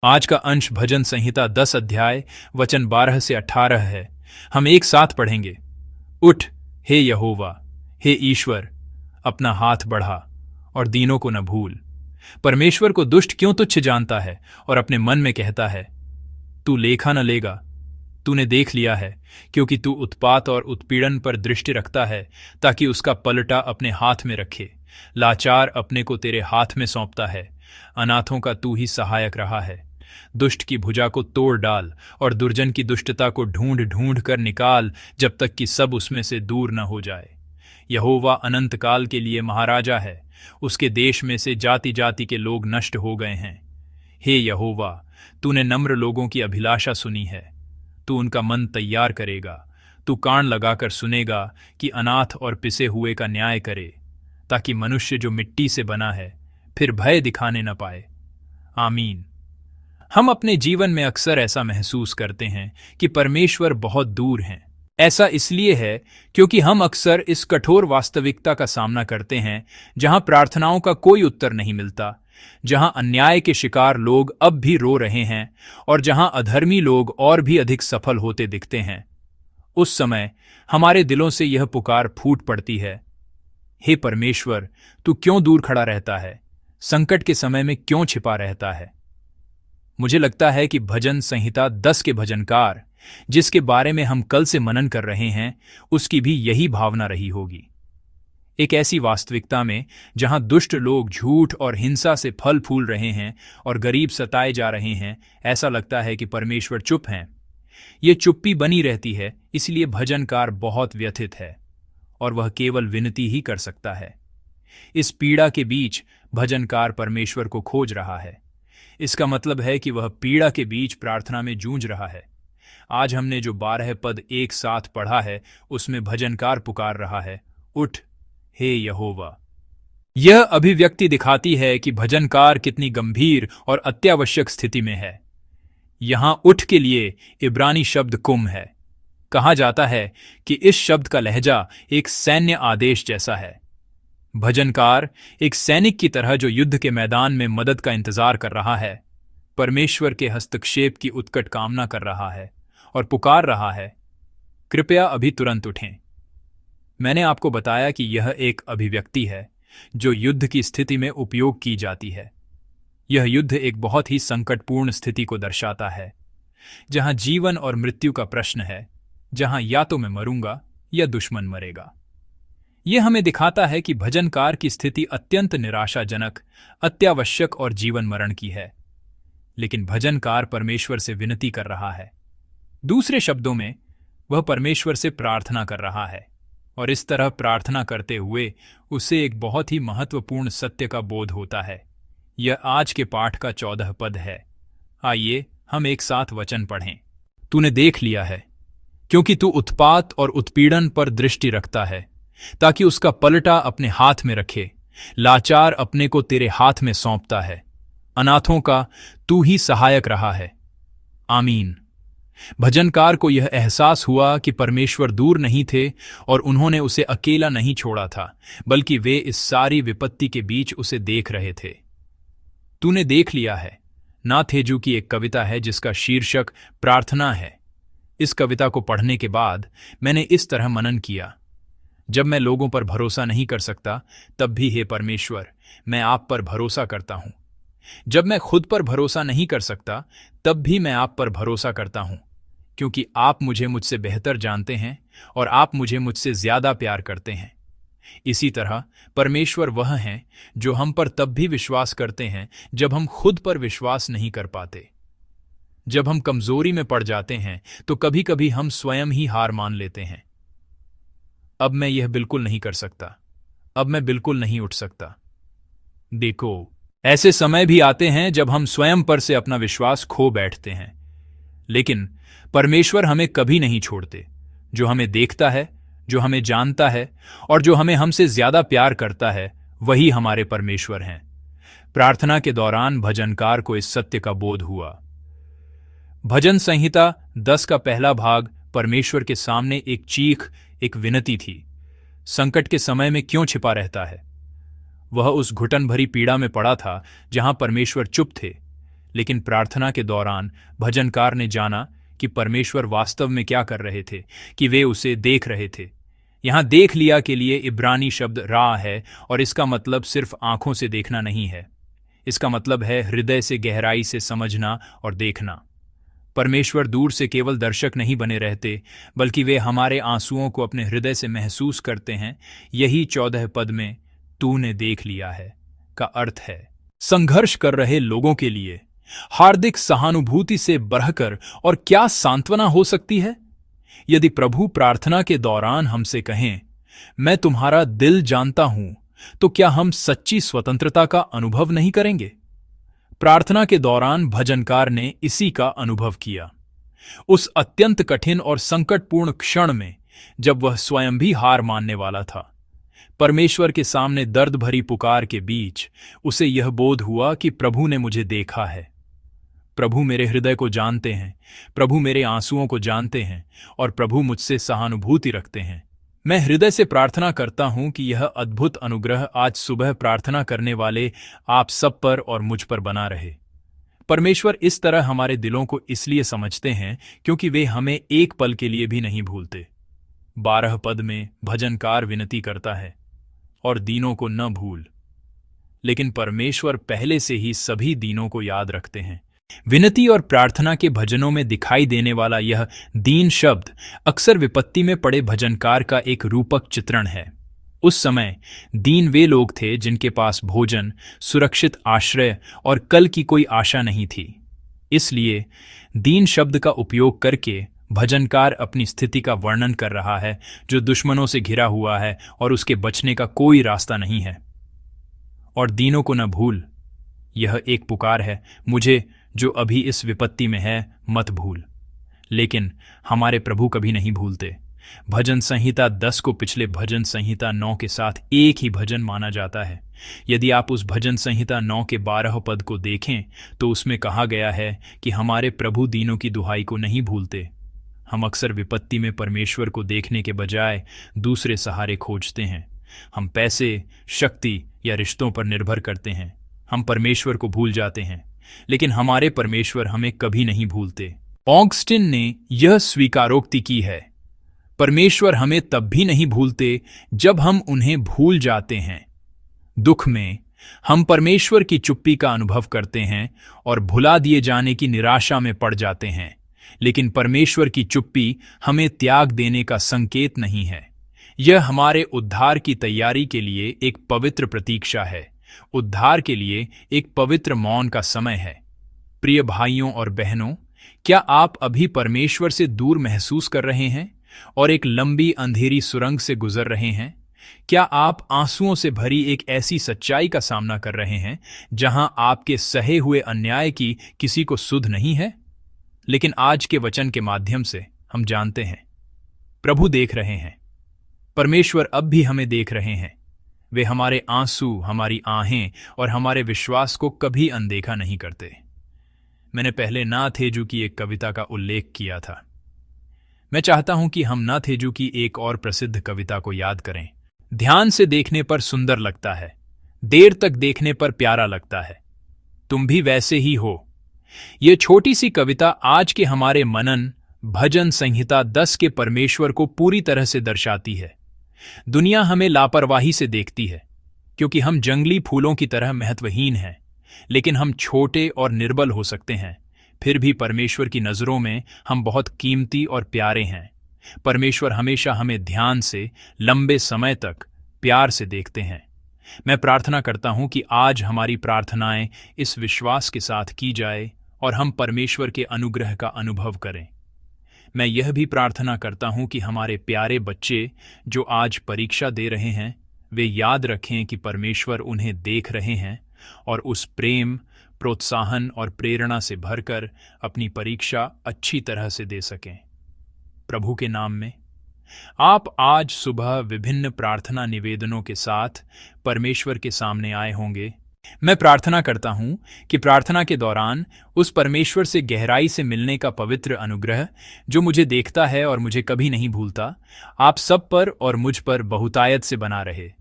आज का अंश भजन संहिता 10 अध्याय वचन 12 से 18 है। हम एक साथ पढ़ेंगे। उठ हे यहोवा, हे ईश्वर, अपना हाथ बढ़ा और दीनों को न भूल। परमेश्वर को दुष्ट क्यों तुच्छ जानता है और अपने मन में कहता है, तू लेखा न लेगा। तूने देख लिया है, क्योंकि तू उत्पात और उत्पीड़न पर दृष्टि रखता है, ताकि उसका पलटा अपने हाथ में रखे। लाचार अपने को तेरे हाथ में सौंपता है, अनाथों का तू ही सहायक रहा है। दुष्ट की भुजा को तोड़ डाल और दुर्जन की दुष्टता को ढूंढ ढूंढ कर निकाल, जब तक कि सब उसमें से दूर न हो जाए। यहोवा अनंत काल के लिए महाराजा है, उसके देश में से जाति जाति के लोग नष्ट हो गए हैं। हे यहोवा, तूने नम्र लोगों की अभिलाषा सुनी है, तू उनका मन तैयार करेगा। तू कान लगाकर सुनेगा कि अनाथ और पिसे हुए का न्याय करे, ताकि मनुष्य जो मिट्टी से बना है फिर भय दिखाने न पाए। आमीन। हम अपने जीवन में अक्सर ऐसा महसूस करते हैं कि परमेश्वर बहुत दूर हैं। ऐसा इसलिए है क्योंकि हम अक्सर इस कठोर वास्तविकता का सामना करते हैं, जहां प्रार्थनाओं का कोई उत्तर नहीं मिलता, जहां अन्याय के शिकार लोग अब भी रो रहे हैं और जहां अधर्मी लोग और भी अधिक सफल होते दिखते हैं। उस समय हमारे दिलों से यह पुकार फूट पड़ती है, हे परमेश्वर, तू क्यों दूर खड़ा रहता है? संकट के समय में क्यों छिपा रहता है? मुझे लगता है कि भजन संहिता 10 के भजनकार, जिसके बारे में हम कल से मनन कर रहे हैं, उसकी भी यही भावना रही होगी। एक ऐसी वास्तविकता में जहां दुष्ट लोग झूठ और हिंसा से फल फूल रहे हैं और गरीब सताए जा रहे हैं, ऐसा लगता है कि परमेश्वर चुप हैं। ये चुप्पी बनी रहती है, इसलिए भजनकार बहुत व्यथित है और वह केवल विनती ही कर सकता है। इस पीड़ा के बीच भजनकार परमेश्वर को खोज रहा है। इसका मतलब है कि वह पीड़ा के बीच प्रार्थना में जूझ रहा है। आज हमने जो 12 पद एक साथ पढ़ा है, उसमें भजनकार पुकार रहा है, उठ हे यहोवा। यह अभिव्यक्ति दिखाती है कि भजनकार कितनी गंभीर और अत्यावश्यक स्थिति में है। यहां उठ के लिए इब्रानी शब्द कुम है। कहा जाता है कि इस शब्द का लहजा एक सैन्य आदेश जैसा है। भजनकार एक सैनिक की तरह जो युद्ध के मैदान में मदद का इंतजार कर रहा है, परमेश्वर के हस्तक्षेप की उत्कट कामना कर रहा है और पुकार रहा है, कृपया अभी तुरंत उठें। मैंने आपको बताया कि यह एक अभिव्यक्ति है जो युद्ध की स्थिति में उपयोग की जाती है। यह युद्ध एक बहुत ही संकटपूर्ण स्थिति को दर्शाता है, जहां जीवन और मृत्यु का प्रश्न है, जहां या तो मैं मरूंगा या दुश्मन मरेगा। यह हमें दिखाता है कि भजनकार की स्थिति अत्यंत निराशाजनक, अत्यावश्यक और जीवन मरण की है, लेकिन भजनकार परमेश्वर से विनती कर रहा है। दूसरे शब्दों में, वह परमेश्वर से प्रार्थना कर रहा है और इस तरह प्रार्थना करते हुए उसे एक बहुत ही महत्वपूर्ण सत्य का बोध होता है। यह आज के पाठ का 14 पद है। आइए हम एक साथ वचन पढ़ें। तूने देख लिया है, क्योंकि तू उत्पात और उत्पीड़न पर दृष्टि रखता है, ताकि उसका पलटा अपने हाथ में रखे। लाचार अपने को तेरे हाथ में सौंपता है, अनाथों का तू ही सहायक रहा है। आमीन। भजनकार को यह एहसास हुआ कि परमेश्वर दूर नहीं थे और उन्होंने उसे अकेला नहीं छोड़ा था, बल्कि वे इस सारी विपत्ति के बीच उसे देख रहे थे। तूने देख लिया है ना थेजू की एक कविता है जिसका शीर्षक प्रार्थना है। इस कविता को पढ़ने के बाद मैंने इस तरह मनन किया, जब मैं लोगों पर भरोसा नहीं कर सकता, तब भी हे परमेश्वर, मैं आप पर भरोसा करता हूं। जब मैं खुद पर भरोसा नहीं कर सकता, तब भी मैं आप पर भरोसा करता हूं, क्योंकि आप मुझसे बेहतर जानते हैं और आप मुझसे ज्यादा प्यार करते हैं। इसी तरह परमेश्वर वह हैं जो हम पर तब भी विश्वास करते हैं जब हम खुद पर विश्वास नहीं कर पाते। जब हम कमजोरी में पड़ जाते हैं तो कभी कभी हम स्वयं ही हार मान लेते हैं। अब मैं यह बिल्कुल नहीं कर सकता, अब मैं बिल्कुल नहीं उठ सकता। देखो, ऐसे समय भी आते हैं जब हम स्वयं पर से अपना विश्वास खो बैठते हैं, लेकिन परमेश्वर हमें कभी नहीं छोड़ते। जो हमें देखता है, जो हमें जानता है और जो हमें हमसे ज्यादा प्यार करता है, वही हमारे परमेश्वर हैं। प्रार्थना के दौरान भजनकार को इस सत्य का बोध हुआ। भजन संहिता 10 का पहला भाग परमेश्वर के सामने एक चीख, एक विनती थी। संकट के समय में क्यों छिपा रहता है? वह उस घुटन भरी पीड़ा में पड़ा था जहां परमेश्वर चुप थे, लेकिन प्रार्थना के दौरान भजनकार ने जाना कि परमेश्वर वास्तव में क्या कर रहे थे, कि वे उसे देख रहे थे। यहां देख लिया के लिए इब्रानी शब्द रा है और इसका मतलब सिर्फ आंखों से देखना नहीं है। इसका मतलब है हृदय से गहराई से समझना और देखना। परमेश्वर दूर से केवल दर्शक नहीं बने रहते, बल्कि वे हमारे आंसुओं को अपने हृदय से महसूस करते हैं। यही 14 पद में तूने देख लिया है का अर्थ है। संघर्ष कर रहे लोगों के लिए हार्दिक सहानुभूति से बढ़कर और क्या सांत्वना हो सकती है? यदि प्रभु प्रार्थना के दौरान हमसे कहें, मैं तुम्हारा दिल जानता हूं, तो क्या हम सच्ची स्वतंत्रता का अनुभव नहीं करेंगे? प्रार्थना के दौरान भजनकार ने इसी का अनुभव किया। उस अत्यंत कठिन और संकटपूर्ण क्षण में, जब वह स्वयं भी हार मानने वाला था, परमेश्वर के सामने दर्द भरी पुकार के बीच उसे यह बोध हुआ कि प्रभु ने मुझे देखा है। प्रभु मेरे हृदय को जानते हैं, प्रभु मेरे आंसुओं को जानते हैं और प्रभु मुझसे सहानुभूति रखते हैं। मैं हृदय से प्रार्थना करता हूं कि यह अद्भुत अनुग्रह आज सुबह प्रार्थना करने वाले आप सब पर और मुझ पर बना रहे। परमेश्वर इस तरह हमारे दिलों को इसलिए समझते हैं क्योंकि वे हमें एक पल के लिए भी नहीं भूलते। 12 पद में भजनकार विनती करता है, और दीनों को न भूल। लेकिन परमेश्वर पहले से ही सभी दीनों को याद रखते हैं। विनती और प्रार्थना के भजनों में दिखाई देने वाला यह दीन शब्द अक्सर विपत्ति में पड़े भजनकार का एक रूपक चित्रण है। उस समय दीन वे लोग थे जिनके पास भोजन, सुरक्षित आश्रय और कल की कोई आशा नहीं थी। इसलिए दीन शब्द का उपयोग करके भजनकार अपनी स्थिति का वर्णन कर रहा है, जो दुश्मनों से घिरा हुआ है और उसके बचने का कोई रास्ता नहीं है। और दीनों को न भूल, यह एक पुकार है, मुझे जो अभी इस विपत्ति में है मत भूल। लेकिन हमारे प्रभु कभी नहीं भूलते। भजन संहिता 10 को पिछले भजन संहिता 9 के साथ एक ही भजन माना जाता है। यदि आप उस भजन संहिता 9 के 12 पद को देखें तो उसमें कहा गया है कि हमारे प्रभु दीनों की दुहाई को नहीं भूलते। हम अक्सर विपत्ति में परमेश्वर को देखने के बजाय दूसरे सहारे खोजते हैं। हम पैसे, शक्ति या रिश्तों पर निर्भर करते हैं। हम परमेश्वर को भूल जाते हैं, लेकिन हमारे परमेश्वर हमें कभी नहीं भूलते। ऑगस्टिन ने यह स्वीकारोक्ति की है, परमेश्वर हमें तब भी नहीं भूलते जब हम उन्हें भूल जाते हैं। दुख में हम परमेश्वर की चुप्पी का अनुभव करते हैं और भुला दिए जाने की निराशा में पड़ जाते हैं, लेकिन परमेश्वर की चुप्पी हमें त्याग देने का संकेत नहीं है। यह हमारे उद्धार की तैयारी के लिए एक पवित्र प्रतीक्षा है, उद्धार के लिए एक पवित्र मौन का समय है। प्रिय भाइयों और बहनों, क्या आप अभी परमेश्वर से दूर महसूस कर रहे हैं और एक लंबी अंधेरी सुरंग से गुजर रहे हैं? क्या आप आंसुओं से भरी एक ऐसी सच्चाई का सामना कर रहे हैं जहां आपके सहे हुए अन्याय की किसी को सुध नहीं है? लेकिन आज के वचन के माध्यम से हम जानते हैं, प्रभु देख रहे हैं। परमेश्वर अब भी हमें देख रहे हैं। वे हमारे आंसू, हमारी आहें और हमारे विश्वास को कभी अनदेखा नहीं करते। मैंने पहले ना थेजू की एक कविता का उल्लेख किया था। मैं चाहता हूं कि हम ना थेजू की एक और प्रसिद्ध कविता को याद करें। ध्यान से देखने पर सुंदर लगता है, देर तक देखने पर प्यारा लगता है, तुम भी वैसे ही हो। यह छोटी सी कविता आज के हमारे मनन भजन संहिता 10 के परमेश्वर को पूरी तरह से दर्शाती है। दुनिया हमें लापरवाही से देखती है क्योंकि हम जंगली फूलों की तरह महत्वहीन हैं, लेकिन हम छोटे और निर्बल हो सकते हैं। फिर भी परमेश्वर की नजरों में हम बहुत कीमती और प्यारे हैं। परमेश्वर हमेशा हमें ध्यान से, लंबे समय तक प्यार से देखते हैं। मैं प्रार्थना करता हूं कि आज हमारी प्रार्थनाएं इस विश्वास के साथ की जाए और हम परमेश्वर के अनुग्रह का अनुभव करें। मैं यह भी प्रार्थना करता हूं कि हमारे प्यारे बच्चे जो आज परीक्षा दे रहे हैं, वे याद रखें कि परमेश्वर उन्हें देख रहे हैं और उस प्रेम, प्रोत्साहन और प्रेरणा से भरकर अपनी परीक्षा अच्छी तरह से दे सकें। प्रभु के नाम में आप आज सुबह विभिन्न प्रार्थना निवेदनों के साथ परमेश्वर के सामने आए होंगे। मैं प्रार्थना करता हूं कि प्रार्थना के दौरान उस परमेश्वर से गहराई से मिलने का पवित्र अनुग्रह, जो मुझे देखता है और मुझे कभी नहीं भूलता, आप सब पर और मुझ पर बहुतायत से बना रहे।